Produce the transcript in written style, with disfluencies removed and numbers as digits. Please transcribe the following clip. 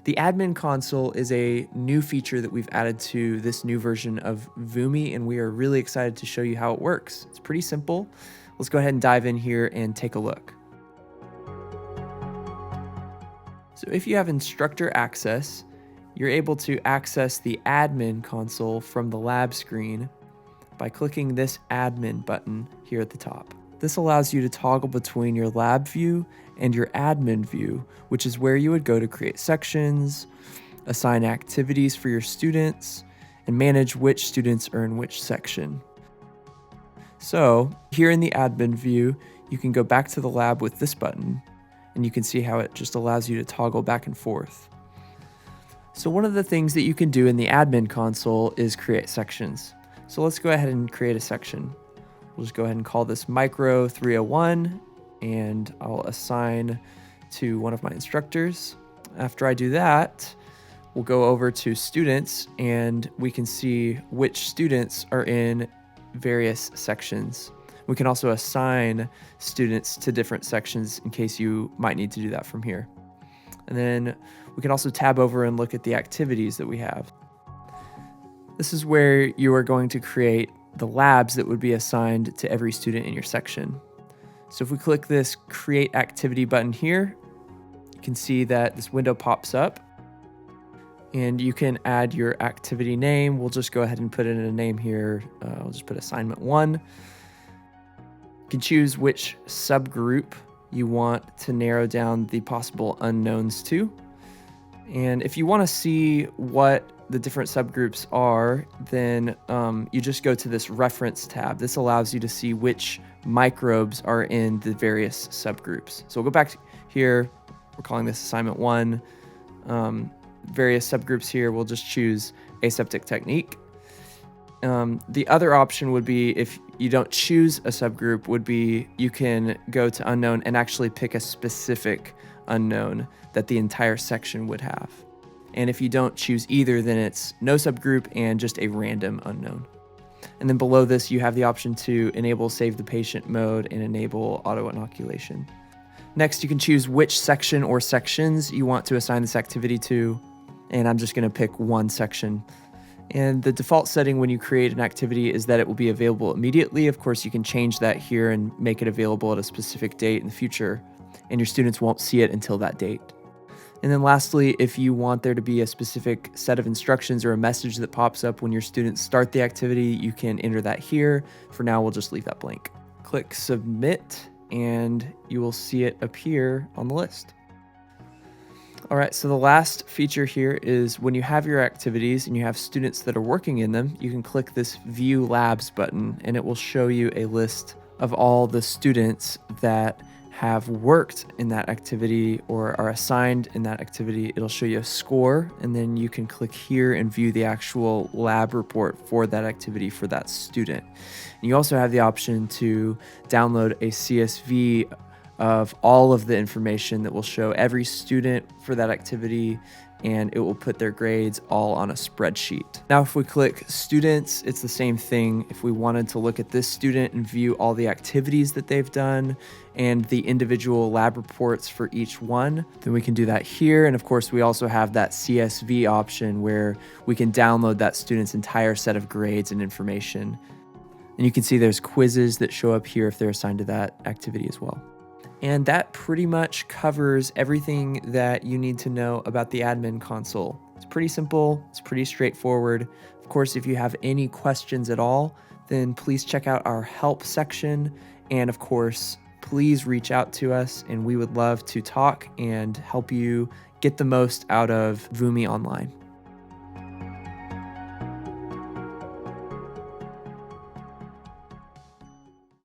The admin console is a new feature that we've added to this new version of VUMIE, and we are really excited to show you how it works. It's pretty simple. Let's go ahead and dive in here and take a look. So if you have instructor access, you're able to access the admin console from the lab screen by clicking this admin button here at the top. This allows you to toggle between your lab view and your admin view, which is where you would go to create sections, assign activities for your students, and manage which students are in which section. So here in the admin view, you can go back to the lab with this button, and you can see how it just allows you to toggle back and forth. So one of the things that you can do in the admin console is create sections. So let's go ahead and create a section. We'll just go ahead and call this Micro 301, and I'll assign to one of my instructors. After I do that, we'll go over to students, and we can see which students are in various sections. We can also assign students to different sections in case you might need to do that from here. And then we can also tab over and look at the activities that we have. This is where you are going to create the labs that would be assigned to every student in your section. So if we click this Create Activity button here, you can see that this window pops up, and you can add your activity name. We'll just go ahead and put in a name here. I'll just put Assignment 1. You can choose which subgroup you want to narrow down the possible unknowns to. And if you want to see what the different subgroups are, then you just go to this reference tab. This allows you to see which microbes are in the various subgroups. So we'll go back here. We're calling this Assignment 1. Various subgroups here, we'll just choose aseptic technique. The other option would be, if you don't choose a subgroup, would be you can go to unknown and actually pick a specific unknown that the entire section would have. And if you don't choose either, then it's no subgroup and just a random unknown. And then below this, you have the option to enable save the patient mode and enable auto inoculation. Next, you can choose which section or sections you want to assign this activity to. And I'm just going to pick one section. And the default setting when you create an activity is that it will be available immediately. Of course, you can change that here and make it available at a specific date in the future, and your students won't see it until that date. And then lastly, if you want there to be a specific set of instructions or a message that pops up when your students start the activity, you can enter that here. For now, we'll just leave that blank. Click Submit, and you will see it appear on the list. All right, so the last feature here is when you have your activities and you have students that are working in them, you can click this View Labs button, and it will show you a list of all the students that have worked in that activity or are assigned in that activity. It'll show you a score, and then you can click here and view the actual lab report for that activity for that student. And you also have the option to download a CSV of all of the information that will show every student for that activity, and it will put their grades all on a spreadsheet. Now, if we click students, it's the same thing. If we wanted to look at this student and view all the activities that they've done and the individual lab reports for each one, then we can do that here. And of course, we also have that CSV option where we can download that student's entire set of grades and information. And you can see there's quizzes that show up here if they're assigned to that activity as well. And that pretty much covers everything that you need to know about the admin console. It's pretty simple, it's pretty straightforward. Of course, if you have any questions at all, then please check out our help section. And of course, please reach out to us, and we would love to talk and help you get the most out of VUMIE Online.